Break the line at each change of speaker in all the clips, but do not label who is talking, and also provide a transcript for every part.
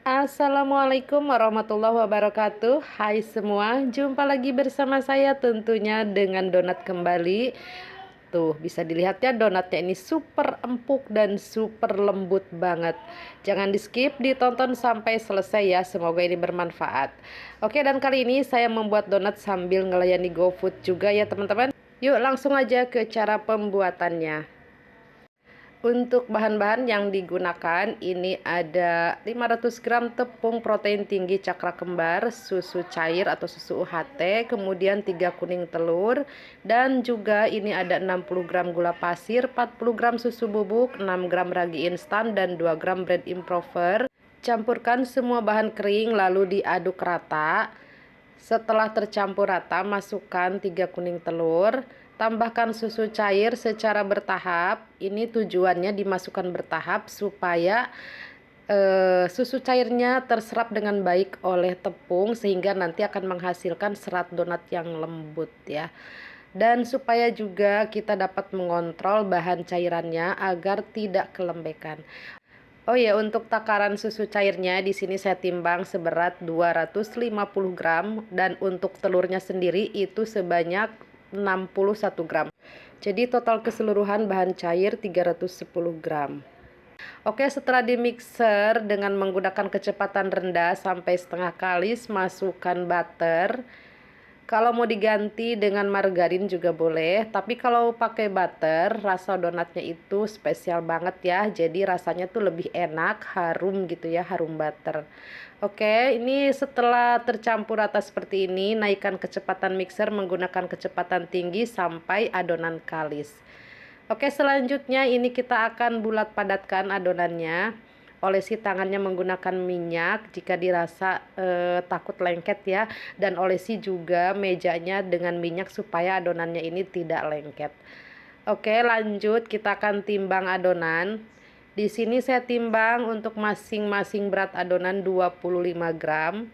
Assalamualaikum warahmatullahi wabarakatuh. Hai semua, jumpa lagi bersama saya tentunya dengan donat kembali. Tuh bisa dilihat ya, donatnya ini super empuk dan super lembut banget. Jangan di skip, ditonton sampai selesai ya, semoga ini bermanfaat. Oke, dan kali ini saya membuat donat sambil ngelayani GoFood juga ya teman-teman. Yuk langsung aja ke cara pembuatannya. Untuk bahan-bahan yang digunakan ini ada 500 gram tepung protein tinggi cakra kembar, susu cair atau susu UHT, kemudian 3 kuning telur, dan juga ini ada 60 gram gula pasir, 40 gram susu bubuk, 6 gram ragi instan, dan 2 gram bread improver. Campurkan semua bahan kering lalu diaduk rata. Setelah tercampur rata, masukkan 3 kuning telur, tambahkan susu cair secara bertahap. Ini tujuannya dimasukkan bertahap supaya susu cairnya terserap dengan baik oleh tepung sehingga nanti akan menghasilkan serat donat yang lembut ya. Dan supaya juga kita dapat mengontrol bahan cairannya agar tidak kelembekan. Oh ya, untuk takaran susu cairnya di sini saya timbang seberat 250 gram dan untuk telurnya sendiri itu sebanyak 61 gram. Jadi total keseluruhan bahan cair 310 gram. Oke, setelah dimixer dengan menggunakan kecepatan rendah sampai setengah kalis, masukkan butter. Kalau mau diganti dengan margarin juga boleh, tapi kalau pakai butter, rasa donatnya itu spesial banget ya. Jadi rasanya tuh lebih enak, harum gitu ya, harum butter. Oke, ini setelah tercampur rata seperti ini, naikkan kecepatan mixer menggunakan kecepatan tinggi sampai adonan kalis. Oke, selanjutnya ini kita akan bulat padatkan adonannya. Olesi tangannya menggunakan minyak jika dirasa takut lengket ya, dan olesi juga mejanya dengan minyak supaya adonannya ini tidak lengket. Oke, lanjut kita akan timbang adonan. Di sini saya timbang untuk masing-masing berat adonan 25 gram.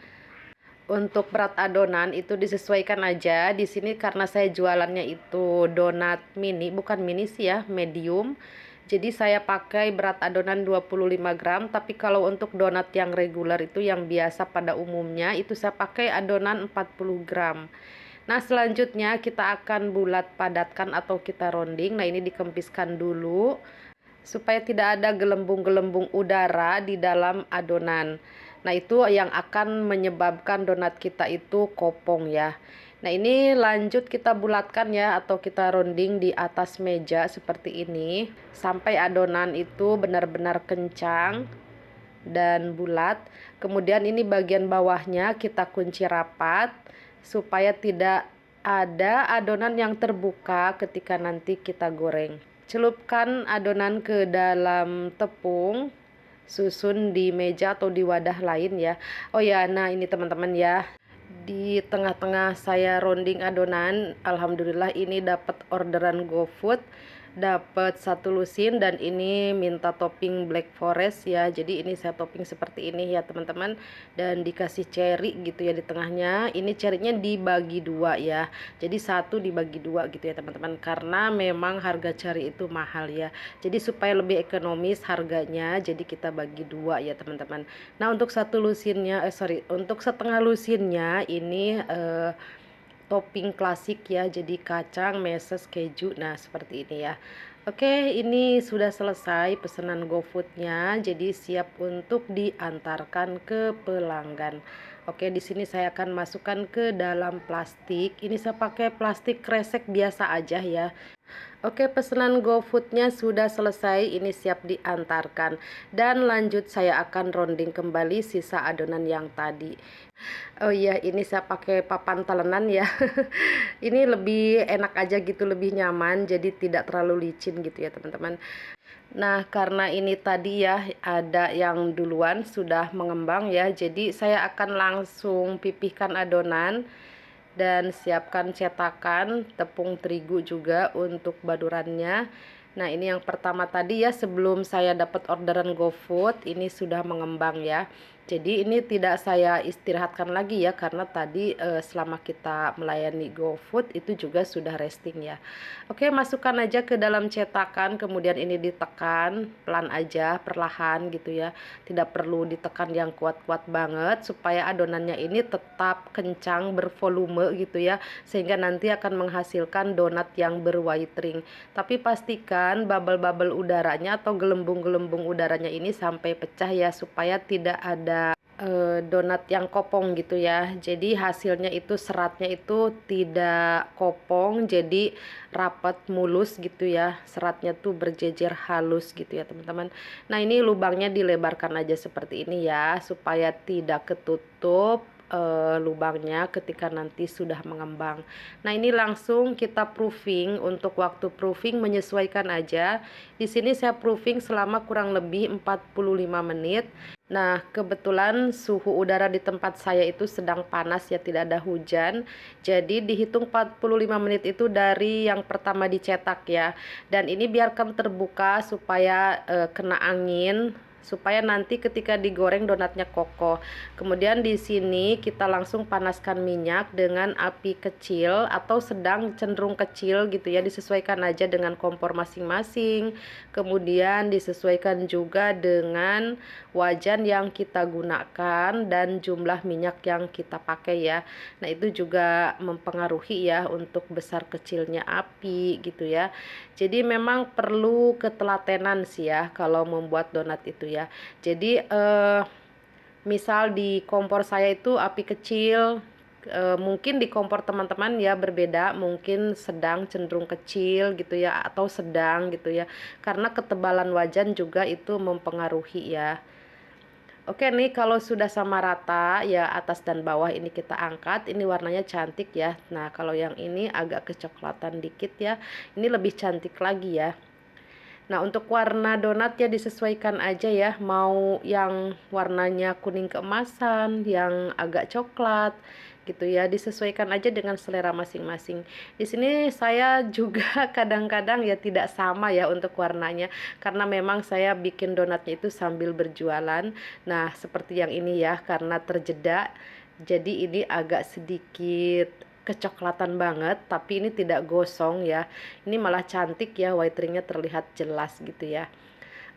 Untuk berat adonan itu disesuaikan aja. Di sini karena saya jualannya itu donat mini, bukan mini sih ya, medium. Jadi saya pakai berat adonan 25 gram, tapi kalau untuk donat yang reguler itu yang biasa pada umumnya itu saya pakai adonan 40 gram. Nah, selanjutnya kita akan bulat padatkan atau kita rounding. Nah, ini dikempiskan dulu supaya tidak ada gelembung-gelembung udara di dalam adonan. Nah, itu yang akan menyebabkan donat kita itu kopong ya. Nah, ini lanjut kita bulatkan ya atau kita rounding di atas meja seperti ini sampai adonan itu benar-benar kencang dan bulat. Kemudian ini bagian bawahnya kita kunci rapat supaya tidak ada adonan yang terbuka ketika nanti kita goreng. Celupkan adonan ke dalam tepung, susun di meja atau di wadah lain ya. Oh ya, nah ini teman-teman ya. Di tengah-tengah saya rounding adonan, alhamdulillah ini dapat orderan GoFood, dapat 1 lusin, dan ini minta topping black forest ya. Jadi ini saya topping seperti ini ya teman-teman, dan dikasih cherry gitu ya di tengahnya. Ini cherrynya dibagi 2 ya, jadi 1 dibagi 2 gitu ya teman-teman, karena memang harga cherry itu mahal ya. Jadi supaya lebih ekonomis harganya, jadi kita bagi 2 ya teman-teman. Nah, untuk 1 lusinnya untuk setengah lusinnya ini topping klasik ya, jadi kacang, meses, keju. Nah, seperti ini ya. Oke, ini sudah selesai pesanan GoFoodnya, jadi siap untuk diantarkan ke pelanggan. Oke, di sini saya akan masukkan ke dalam plastik. Ini saya pakai plastik kresek biasa aja ya. Oke, pesanan GoFoodnya sudah selesai, ini siap diantarkan. Dan lanjut saya akan rounding kembali sisa adonan yang tadi. Oh iya, ini saya pakai papan talenan ya. Ini lebih enak aja gitu, lebih nyaman, jadi tidak terlalu licin gitu ya teman-teman. Nah, karena ini tadi ya ada yang duluan sudah mengembang ya, jadi saya akan langsung pipihkan adonan dan siapkan cetakan tepung terigu juga untuk badurannya. Nah, ini yang pertama tadi ya, sebelum saya dapat orderan GoFood, ini sudah mengembang ya. Jadi ini tidak saya istirahatkan lagi ya, karena tadi selama kita melayani GoFood itu juga sudah resting ya. Oke, masukkan aja ke dalam cetakan, kemudian ini ditekan pelan aja, perlahan gitu ya. Tidak perlu ditekan yang kuat-kuat banget, supaya adonannya ini tetap kencang, bervolume gitu ya, sehingga nanti akan menghasilkan donat yang berwhite ring. Tapi pastikan bubble-bubble udaranya atau gelembung-gelembung udaranya ini sampai pecah ya, supaya tidak ada donat yang kopong gitu ya. Jadi hasilnya itu seratnya itu tidak kopong, jadi rapat mulus gitu ya. Seratnya tuh berjejer halus gitu ya teman-teman. Nah, ini lubangnya dilebarkan aja seperti ini ya, supaya tidak ketutup lubangnya ketika nanti sudah mengembang. Nah, ini langsung kita proofing. Untuk waktu proofing menyesuaikan aja. Di sini saya proofing selama kurang lebih 45 menit. Nah, kebetulan suhu udara di tempat saya itu sedang panas ya, tidak ada hujan. Jadi dihitung 45 menit itu dari yang pertama dicetak ya. Dan ini biarkan terbuka supaya kena angin, supaya nanti ketika digoreng donatnya kokoh. Kemudian di sini kita langsung panaskan minyak dengan api kecil atau sedang, cenderung kecil gitu ya, disesuaikan aja dengan kompor masing-masing. Kemudian disesuaikan juga dengan wajan yang kita gunakan dan jumlah minyak yang kita pakai ya. Nah, itu juga mempengaruhi ya untuk besar kecilnya api gitu ya. Jadi memang perlu ketelatenan sih ya kalau membuat donat itu ya. Jadi misal di kompor saya itu api kecil, mungkin di kompor teman-teman ya berbeda, mungkin sedang, cenderung kecil gitu ya, atau sedang gitu ya, karena ketebalan wajan juga itu mempengaruhi ya. Oke nih, kalau sudah sama rata ya, atas dan bawah ini kita angkat. Ini warnanya cantik ya. Nah, kalau yang ini agak kecoklatan dikit ya, ini lebih cantik lagi ya. Nah, untuk warna donat ya disesuaikan aja ya, mau yang warnanya kuning keemasan, yang agak coklat gitu ya, disesuaikan aja dengan selera masing-masing. Di sini saya juga kadang-kadang ya tidak sama ya untuk warnanya, karena memang saya bikin donatnya itu sambil berjualan. Nah, seperti yang ini ya, karena terjeda, jadi ini agak sedikit kecoklatan banget, tapi ini tidak gosong ya. Ini malah cantik ya, white ringnya terlihat jelas gitu ya.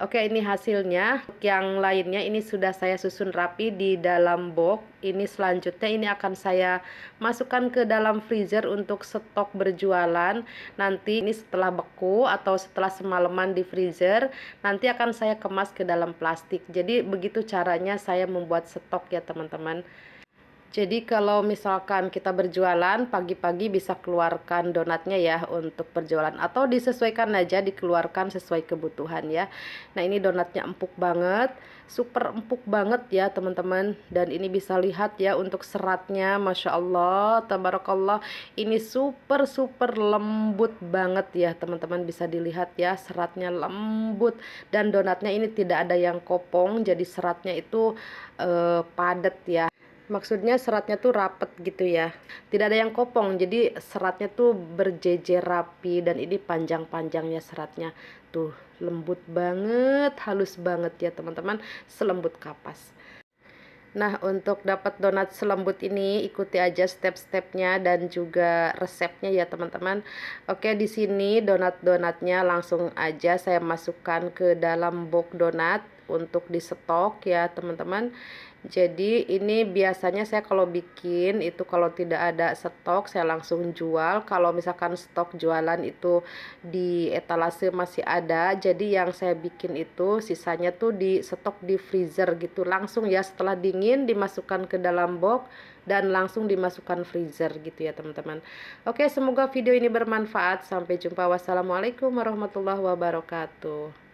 Oke, ini hasilnya. Yang lainnya ini sudah saya susun rapi di dalam box. Ini selanjutnya ini akan saya masukkan ke dalam freezer untuk stok berjualan. Nanti ini setelah beku atau setelah semalaman di freezer, nanti akan saya kemas ke dalam plastik. Jadi begitu caranya saya membuat stok ya teman-teman. Jadi kalau misalkan kita berjualan, pagi-pagi bisa keluarkan donatnya ya untuk berjualan, atau disesuaikan aja, dikeluarkan sesuai kebutuhan ya. Nah, ini donatnya empuk banget, super empuk banget ya teman-teman. Dan ini bisa lihat ya untuk seratnya, Masya Allah, tabarakallah. Ini super lembut banget ya teman-teman, bisa dilihat ya, seratnya lembut. Dan donatnya ini tidak ada yang kopong, jadi seratnya itu padat ya. Maksudnya seratnya tuh rapet gitu ya. Tidak ada yang kopong, jadi seratnya tuh berjejer rapi, dan ini panjang-panjangnya seratnya. Tuh, lembut banget, halus banget ya teman-teman, selembut kapas. Nah, untuk dapat donat selembut ini ikuti aja step-stepnya dan juga resepnya ya teman-teman. Oke, di sini donat-donatnya langsung aja saya masukkan ke dalam box donat untuk di stok ya teman-teman. Jadi ini biasanya saya kalau bikin itu, kalau tidak ada stok saya langsung jual. Kalau misalkan stok jualan itu di etalase masih ada, jadi yang saya bikin itu sisanya tuh di stok di freezer gitu langsung ya, setelah dingin dimasukkan ke dalam box dan langsung dimasukkan freezer gitu ya teman-teman. Oke, semoga video ini bermanfaat. Sampai jumpa, wassalamualaikum warahmatullahi wabarakatuh.